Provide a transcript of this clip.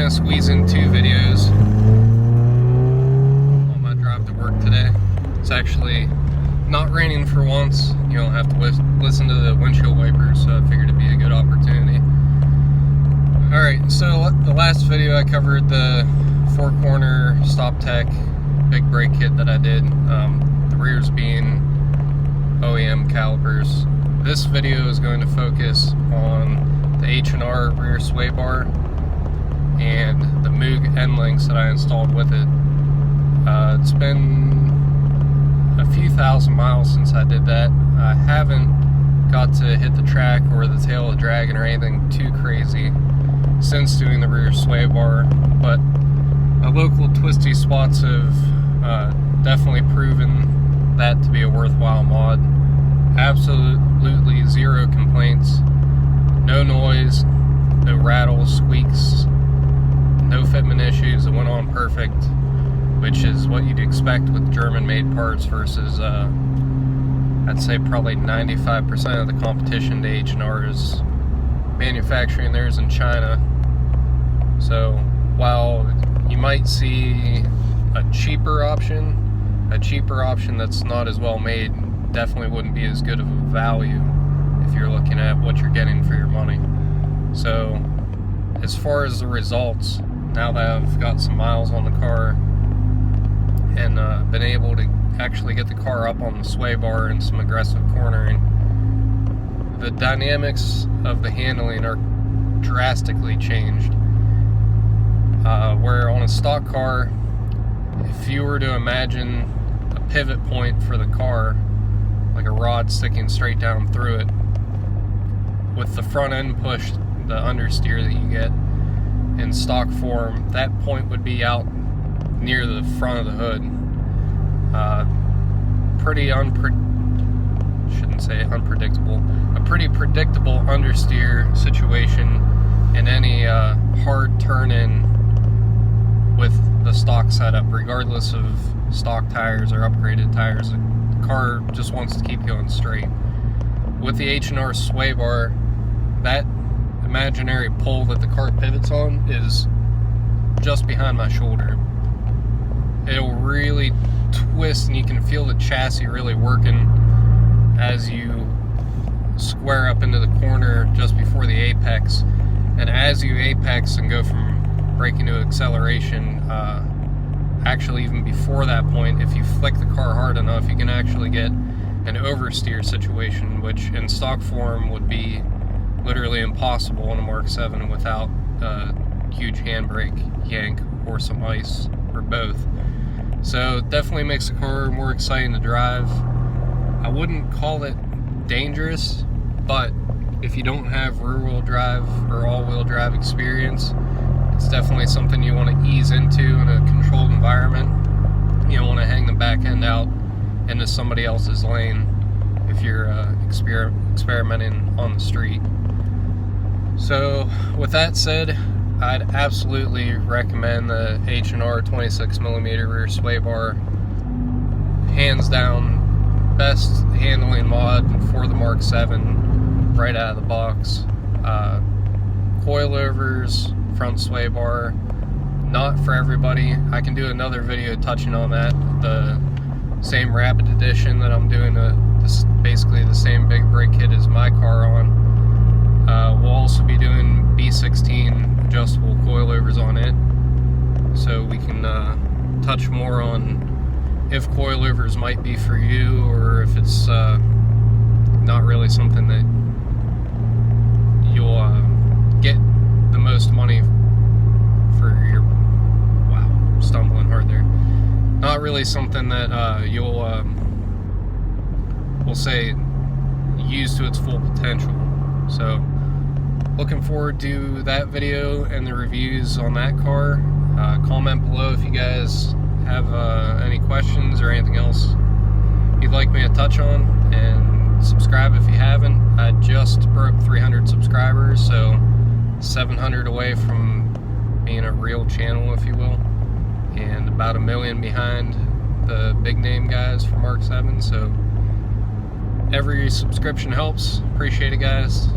to squeeze in 2 videos on my drive to work today. It's actually not raining for once. You don't have to listen to the windshield wipers, so I figured it'd be a good opportunity. Alright, so the last video I covered the 4-corner Stop Tech big brake kit that I did, the rears being OEM calipers. This video is going to focus on the H&R rear sway bar and the Moog end links that I installed with it. It's been a few thousand miles since I did that. I haven't got to hit the track or the tail of the dragon or anything too crazy since doing the rear sway bar, but my local twisty spots have definitely proven that to be a worthwhile mod. Absolutely 0 complaints, no noise, no rattles, squeaks, no fitment issues. It went on perfect, which is what you'd expect with German-made parts versus I'd say probably 95% of the competition to H&R is manufacturing theirs in China. So while you might see a cheaper option that's not as well made, definitely wouldn't be as good of a value if you're looking at what you're getting for your money. So as far as the results, now that I've got some miles on the car and been able to actually get the car up on the sway bar and some aggressive cornering, the dynamics of the handling are drastically changed. Where on a stock car, if you were to imagine a pivot point for the car, like a rod sticking straight down through it, with the front end push, the understeer that you get in stock form, that point would be out near the front of the hood. A pretty predictable understeer situation in any hard turn-in with the stock setup, regardless of stock tires or upgraded tires. The car just wants to keep going straight. With the H&R sway bar, that imaginary pole that the car pivots on is just behind my shoulder. It'll really twist, and you can feel the chassis really working as you square up into the corner just before the apex. And as you apex and go from braking to acceleration, actually even before that point, if you flick the car hard enough, you can actually get an oversteer situation, which in stock form would be literally impossible in a Mark 7 without a huge handbrake yank or some ice, or both. So definitely makes the car more exciting to drive. I wouldn't call it dangerous, but if you don't have rear-wheel drive or all-wheel drive experience, it's definitely something you want to ease into in a controlled environment. You don't want to hang the back end out into somebody else's lane if you're experimenting on the street. So with that said, I'd absolutely recommend the H&R 26mm rear sway bar. Hands down, best handling mod for the Mark 7 right out of the box. Coilovers, front sway bar, not for everybody. I can do another video touching on that. The same Rapid Edition that I'm doing, basically the same big brake kit as my car on. We'll also be doing B16 adjustable coilovers on it, so we can touch more on if coilovers might be for you, or if it's not really something that you'll get the most money for your, wow, stumbling hard there. Not really something that you'll, we'll say, use to its full potential. So looking forward to that video and the reviews on that car. Comment below if you guys have any questions or anything else you'd like me to touch on, and subscribe if you haven't. I just broke 300 subscribers, so 700 away from being a real channel, if you will, and about 1 million behind the big name guys for Mark 7. So every subscription helps. Appreciate it, guys.